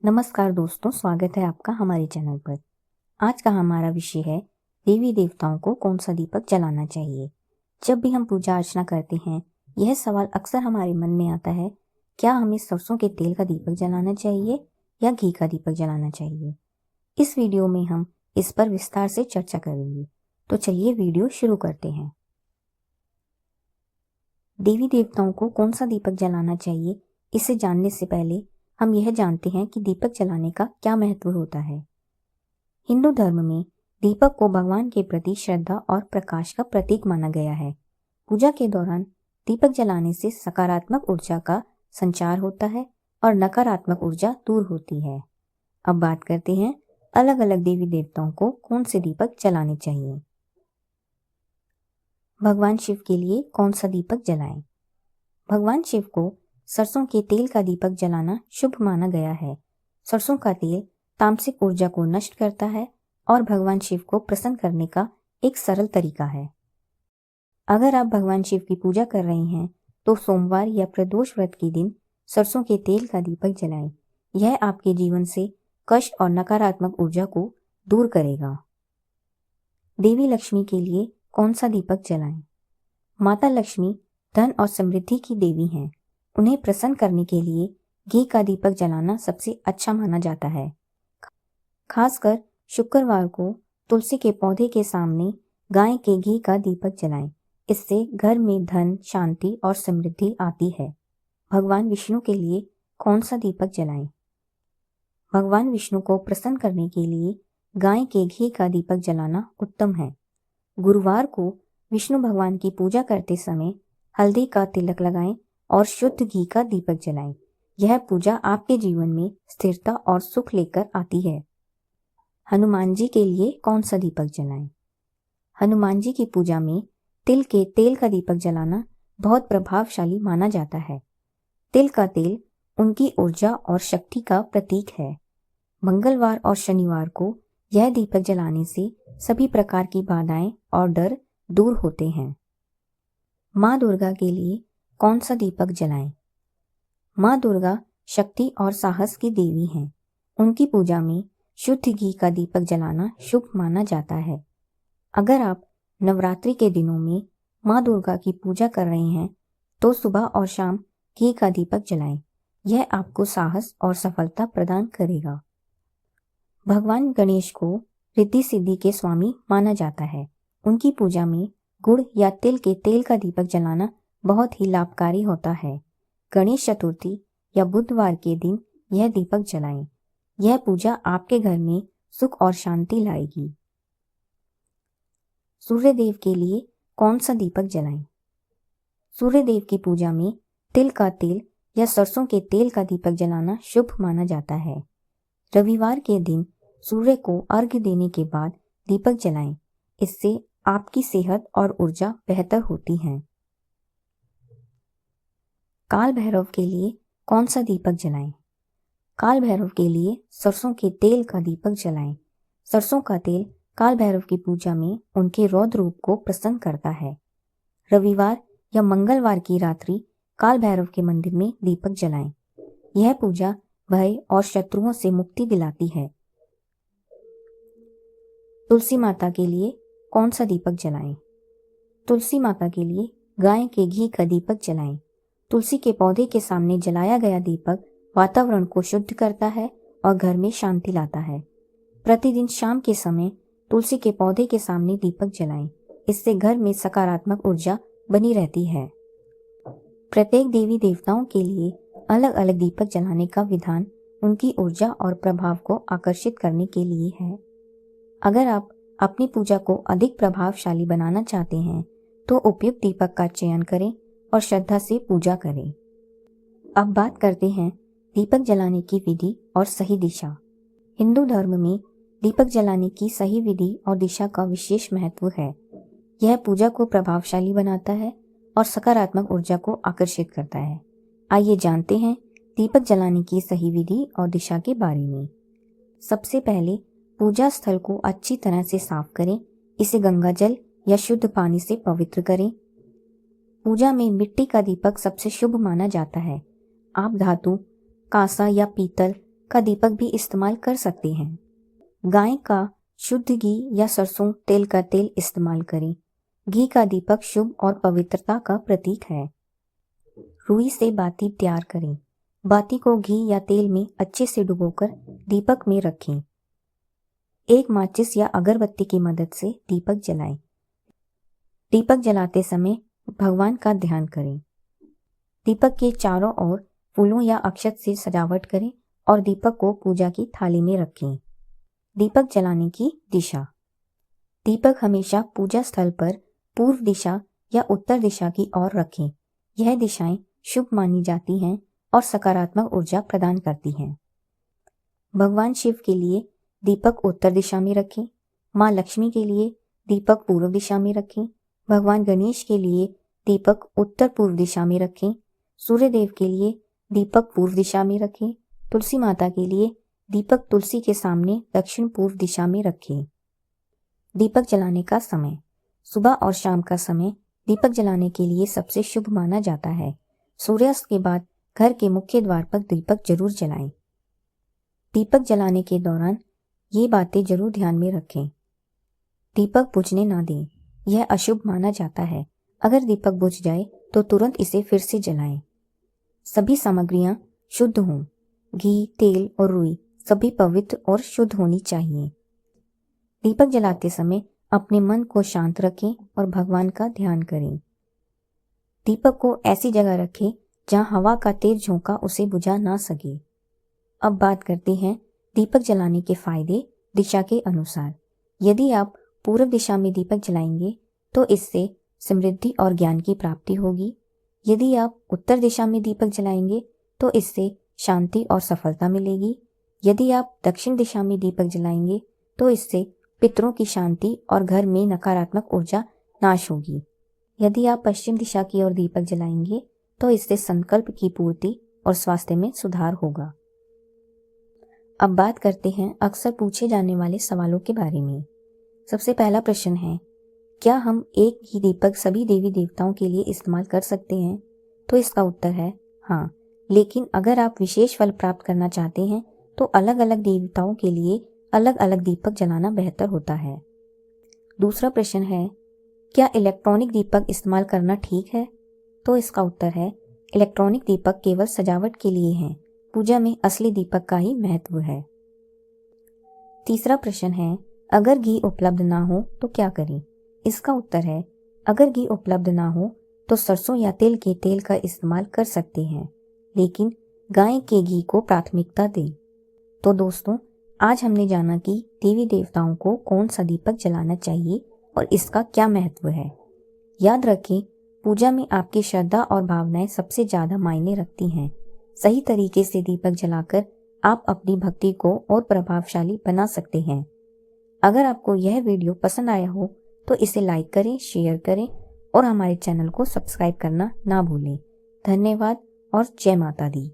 नमस्कार दोस्तों, स्वागत है आपका हमारे चैनल पर। आज का हमारा विषय है देवी देवताओं को कौन सा दीपक जलाना चाहिए। जब भी हम पूजा अर्चना करते हैं, यह सवाल अक्सर हमारे मन में आता है, क्या हमें सरसों के तेल का दीपक जलाना चाहिए या घी का दीपक जलाना चाहिए। इस वीडियो में हम इस पर विस्तार से चर्चा करेंगे। तो चलिए वीडियो शुरू करते हैं। देवी देवताओं को कौन सा दीपक जलाना चाहिए, इसे जानने से पहले हम यह जानते हैं कि दीपक जलाने का क्या महत्व होता है। हिंदू धर्म में दीपक को भगवान के प्रति श्रद्धा और प्रकाश का प्रतीक माना गया है। पूजा के दौरान दीपक जलाने से सकारात्मक ऊर्जा का संचार होता है और नकारात्मक ऊर्जा दूर होती है। अब बात करते हैं अलग अलग देवी देवताओं को कौन से दीपक जलाने चाहिए। भगवान शिव के लिए कौन सा दीपक जलाएं? भगवान शिव को सरसों के तेल का दीपक जलाना शुभ माना गया है। सरसों का तेल तामसिक ऊर्जा को नष्ट करता है और भगवान शिव को प्रसन्न करने का एक सरल तरीका है। अगर आप भगवान शिव की पूजा कर रहे हैं तो सोमवार या प्रदोष व्रत के दिन सरसों के तेल का दीपक जलाएं। यह आपके जीवन से कष्ट और नकारात्मक ऊर्जा को दूर करेगा। देवी लक्ष्मी के लिए कौन सा दीपक जलाएं? माता लक्ष्मी धन और समृद्धि की देवी हैं। उन्हें प्रसन्न करने के लिए घी का दीपक जलाना सबसे अच्छा माना जाता है। खासकर शुक्रवार को तुलसी के पौधे के सामने गाय के घी का दीपक जलाएं। इससे घर में धन, शांति और समृद्धि आती है। भगवान विष्णु के लिए कौन सा दीपक जलाएं? भगवान विष्णु को प्रसन्न करने के लिए गाय के घी का दीपक जलाना उत्तम है। गुरुवार को विष्णु भगवान की पूजा करते समय हल्दी का तिलक लगाएं और शुद्ध घी का दीपक जलाएं। यह पूजा आपके जीवन में स्थिरता और सुख लेकर आती है। हनुमान जी के लिए कौन सा दीपक जलाएं? हनुमान जी की पूजा में तिल के तेल का दीपक जलाना बहुत प्रभावशाली माना जाता है। तिल का तेल उनकी ऊर्जा और शक्ति का प्रतीक है। मंगलवार और शनिवार को यह दीपक जलाने से सभी प्रकार की बाधाएं और डर दूर होते हैं। माँ दुर्गा के लिए कौन सा दीपक जलाएं? माँ दुर्गा शक्ति और साहस की देवी हैं। उनकी पूजा में शुद्ध घी का दीपक जलाना शुभ माना जाता है। अगर आप नवरात्रि के दिनों में माँ दुर्गा की पूजा कर रहे हैं तो सुबह और शाम घी का दीपक जलाएं। यह आपको साहस और सफलता प्रदान करेगा। भगवान गणेश को रिद्धि सिद्धि के स्वामी माना जाता है। उनकी पूजा में गुड़ या तिल के तेल का दीपक जलाना बहुत ही लाभकारी होता है। गणेश चतुर्थी या बुधवार के दिन यह दीपक जलाएं। यह पूजा आपके घर में सुख और शांति लाएगी। सूर्यदेव के लिए कौन सा दीपक जलाएं? सूर्यदेव की पूजा में तिल का तेल या सरसों के तेल का दीपक जलाना शुभ माना जाता है। रविवार के दिन सूर्य को अर्घ्य देने के बाद दीपक जलाएं। इससे आपकी सेहत और ऊर्जा बेहतर होती है। काल भैरव के लिए कौन सा दीपक जलाएं? काल भैरव के लिए सरसों के तेल का दीपक जलाएं। सरसों का तेल काल भैरव की पूजा में उनके रौद्र रूप को प्रसन्न करता है। रविवार या मंगलवार की रात्रि काल भैरव के मंदिर में दीपक जलाएं। यह पूजा भय और शत्रुओं से मुक्ति दिलाती है। तुलसी माता के लिए कौन सा दीपक जलाएं? तुलसी माता के लिए गाय के घी का दीपक जलाएं। तुलसी के पौधे के सामने जलाया गया दीपक वातावरण को शुद्ध करता है और घर में शांति लाता है। प्रतिदिन शाम के समय तुलसी के पौधे के सामने दीपक जलाएं। इससे घर में सकारात्मक ऊर्जा बनी रहती है। प्रत्येक देवी देवताओं के लिए अलग अलग दीपक जलाने का विधान उनकी ऊर्जा और प्रभाव को आकर्षित करने के लिए है। अगर आप अपनी पूजा को अधिक प्रभावशाली बनाना चाहते हैं तो उपयुक्त दीपक का चयन करें और श्रद्धा से पूजा करें। अब बात करते हैं दीपक जलाने की विधि और सही दिशा। हिंदू धर्म में दीपक जलाने की सही विधि और दिशा का विशेष महत्व है। यह पूजा को प्रभावशाली बनाता है और सकारात्मक ऊर्जा को आकर्षित करता है। आइए जानते हैं दीपक जलाने की सही विधि और दिशा के बारे में। सबसे पहले पूजा स्थल को अच्छी तरह से साफ करें। इसे गंगा जल या शुद्ध पानी से पवित्र करें। पूजा में मिट्टी का दीपक सबसे शुभ माना जाता है। आप धातु, कांसा या पीतल का दीपक भी इस्तेमाल कर सकते हैं। गाय का शुद्ध घी या सरसों तेल का तेल इस्तेमाल करें। घी का दीपक शुभ और पवित्रता का प्रतीक है। रुई से बाती तैयार करें। बाती को घी या तेल में अच्छे से डुबोकर दीपक में रखें। एक माचिस या अगरबत्ती की मदद से दीपक जलाएं। दीपक जलाते समय भगवान का ध्यान करें। दीपक के चारों ओर फूलों या अक्षत से सजावट करें और दीपक को पूजा की थाली में रखें। दीपक जलाने की दिशा। दीपक हमेशा पूजा स्थल पर पूर्व दिशा या उत्तर दिशा की ओर रखें। यह दिशाएं शुभ मानी जाती हैं और सकारात्मक ऊर्जा प्रदान करती हैं। भगवान शिव के लिए दीपक उत्तर दिशा में रखें। माँ लक्ष्मी के लिए दीपक पूर्व दिशा में रखें। भगवान गणेश के लिए दीपक उत्तर पूर्व दिशा में रखें। सूर्य देव के लिए दीपक पूर्व दिशा में रखें। तुलसी माता के लिए दीपक तुलसी के सामने दक्षिण पूर्व दिशा में रखें। दीपक जलाने का समय। सुबह और शाम का समय दीपक जलाने के लिए सबसे शुभ माना जाता है। सूर्यास्त के बाद घर के मुख्य द्वार पर दीपक जरूर जलाएं। दीपक जलाने के दौरान ये बातें जरूर ध्यान में रखें। दीपक बुझने ना दें, यह अशुभ माना जाता है। अगर दीपक बुझ जाए तो तुरंत इसे फिर से जलाएं। सभी सामग्रियां शुद्ध हों। घी, तेल और रुई सभी पवित्र और शुद्ध होनी चाहिए। दीपक जलाते समय अपने मन को शांत रखें और भगवान का ध्यान करें। दीपक को ऐसी जगह रखें जहां हवा का तेज झोंका उसे बुझा ना सके। अब बात करते हैं दीपक जलाने के फायदे दिशा के अनुसार। यदि आप पूर्व दिशा में दीपक जलाएंगे तो इससे समृद्धि और ज्ञान की प्राप्ति होगी। यदि आप उत्तर दिशा में दीपक जलाएंगे तो इससे शांति और सफलता मिलेगी। यदि आप दक्षिण दिशा में दीपक जलाएंगे तो इससे पितरों की शांति और घर में नकारात्मक ऊर्जा नाश होगी। यदि आप पश्चिम दिशा की ओर दीपक जलाएंगे तो इससे संकल्प की पूर्ति और स्वास्थ्य में सुधार होगा। अब बात करते हैं अक्सर पूछे जाने वाले सवालों के बारे में। सबसे पहला प्रश्न है, क्या हम एक ही दीपक सभी देवी देवताओं के लिए इस्तेमाल कर सकते हैं? तो इसका उत्तर है हाँ, लेकिन अगर आप विशेष फल प्राप्त करना चाहते हैं तो अलग अलग देवताओं के लिए अलग अलग दीपक जलाना बेहतर होता है। दूसरा प्रश्न है, क्या इलेक्ट्रॉनिक दीपक इस्तेमाल करना ठीक है? तो इसका उत्तर है इलेक्ट्रॉनिक दीपक केवल सजावट के लिए हैं। पूजा में असली दीपक का ही महत्व है। तीसरा प्रश्न है, अगर घी उपलब्ध ना हो तो क्या करें? इसका उत्तर है अगर घी उपलब्ध ना हो तो सरसों या तिल के तेल का इस्तेमाल कर सकते हैं, लेकिन गाय के घी को प्राथमिकता दें। तो दोस्तों, आज हमने जाना कि देवी देवताओं को कौन सा दीपक जलाना चाहिए और इसका क्या महत्व है। याद रखें, पूजा में आपकी श्रद्धा और भावनाएं सबसे ज्यादा मायने रखती हैं। सही तरीके से दीपक जलाकर आप अपनी भक्ति को और प्रभावशाली बना सकते हैं। अगर आपको यह वीडियो पसंद आया हो तो इसे लाइक करें, शेयर करें और हमारे चैनल को सब्सक्राइब करना ना भूलें। धन्यवाद और जय माता दी।